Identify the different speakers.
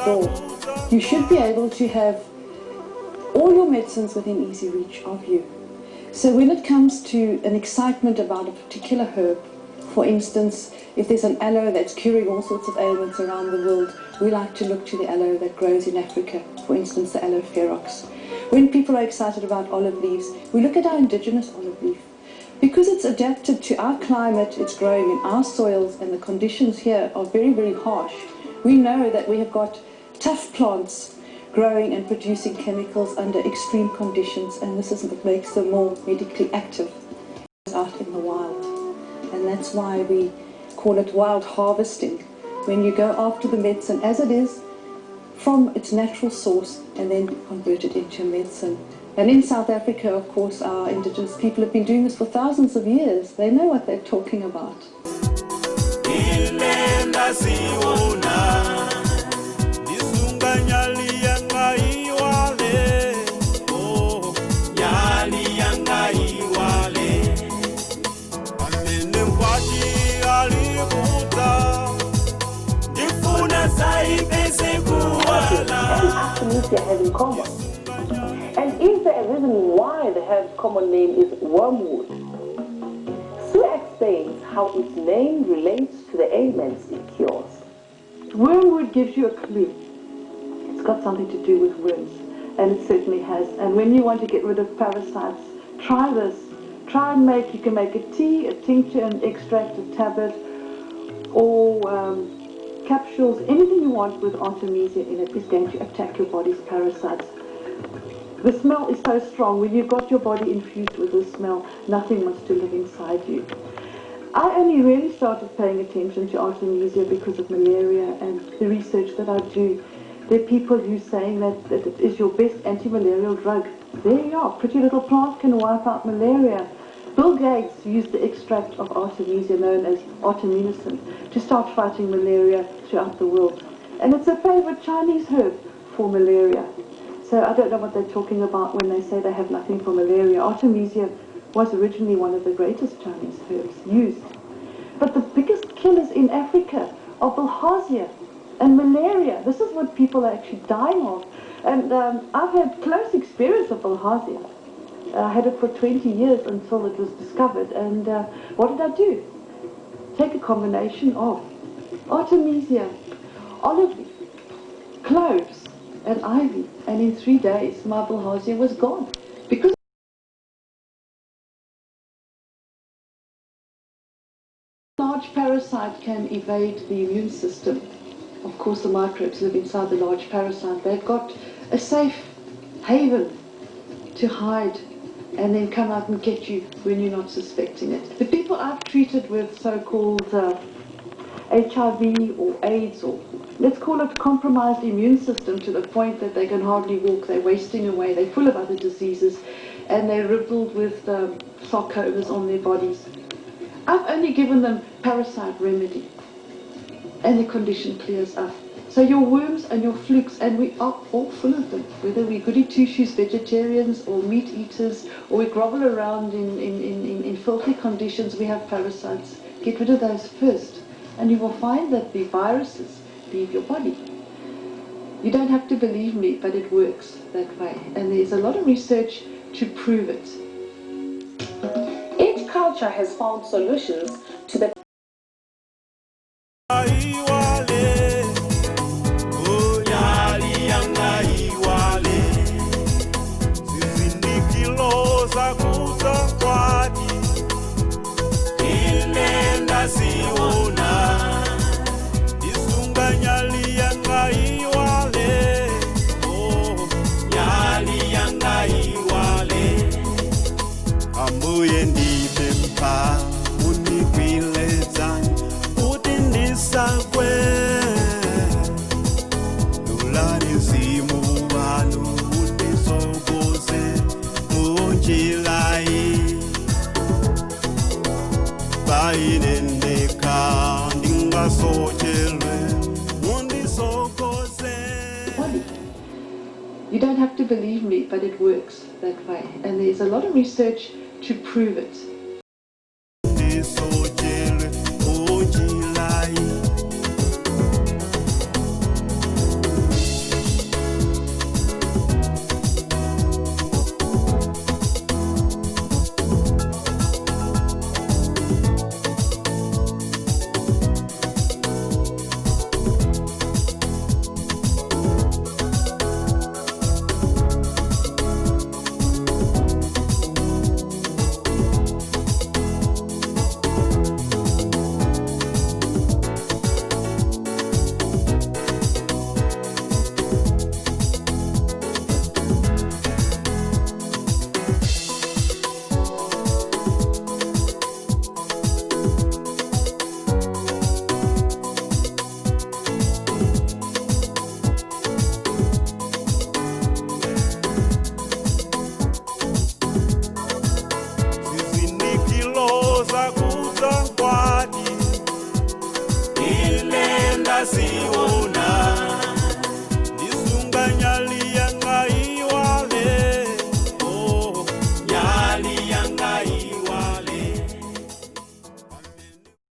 Speaker 1: door, you should be able to have all your medicines within easy reach of you. So when it comes to an excitement about a particular herb, for instance, if there's an aloe that's curing all sorts of ailments around the world, we like to look to the aloe that grows in Africa, for instance, the aloe ferox. When people are excited about olive leaves, we look at our indigenous olive leaf. Because it's adapted to our climate, it's growing in our soils, and the conditions here are very, very harsh. We know that we have got tough plants growing and producing chemicals under extreme conditions, and this is what makes them more medically active out in the wild. And that's why we call it wild harvesting, when you go after the medicine as it is from its natural source and then convert it into medicine. And in South Africa, of course, our indigenous people have been doing this for thousands of years. They know what they're talking about.
Speaker 2: Artemisia have in common? And is there a reason why they have common name is wormwood? Sue explains how its name relates to the ailments it cures.
Speaker 1: Wormwood gives you a clue. It's got something to do with worms, and it certainly has. And when you want to get rid of parasites, try this. Try and you can make a tea, a tincture, an extract, a tablet, or capsules. Anything you want with Artemisia in it is going to attack your body's parasites. The smell is so strong. When you've got your body infused with this smell, nothing wants to live inside you. I only really started paying attention to Artemisia because of malaria and the research that I do. There are people who are saying that it is your best anti-malarial drug. There you are. Pretty little plant can wipe out malaria. Bill Gates used the extract of Artemisia, known as artemisinin, to start fighting malaria throughout the world. And it's a favorite Chinese herb for malaria. So I don't know what they're talking about when they say they have nothing for malaria. Artemisia was originally one of the greatest Chinese herbs used. But the biggest killers in Africa are bilharzia and malaria. This is what people are actually dying of. And I've had close experience of bilharzia. I had it for 20 years until it was discovered. And what did I do? Take a combination of Artemisia, olive leaf, cloves, and ivy. And in 3 days, my bilharzia was gone. Because a large parasite can evade the immune system. Of course, the microbes live inside the large parasite. They've got a safe haven to hide and then come out and get you when you're not suspecting it. The people I've treated with so-called HIV or AIDS, or let's call it compromised immune system, to the point that they can hardly walk, they're wasting away, they're full of other diseases, and they're riddled with sarcomas on their bodies. I've only given them parasite remedy, and the condition clears up. So your worms and your flukes, and we are all full of them, whether we're goody two-shoes vegetarians or meat eaters, or we grovel around in filthy conditions, we have parasites. Get rid of those first, and you will find that the viruses leave your body. You don't have to believe me, but it works that way, and there's a lot of research to prove it.
Speaker 2: Each culture has found solutions to the
Speaker 1: You don't have to believe me, but it works that way, and there's a lot of research to prove it.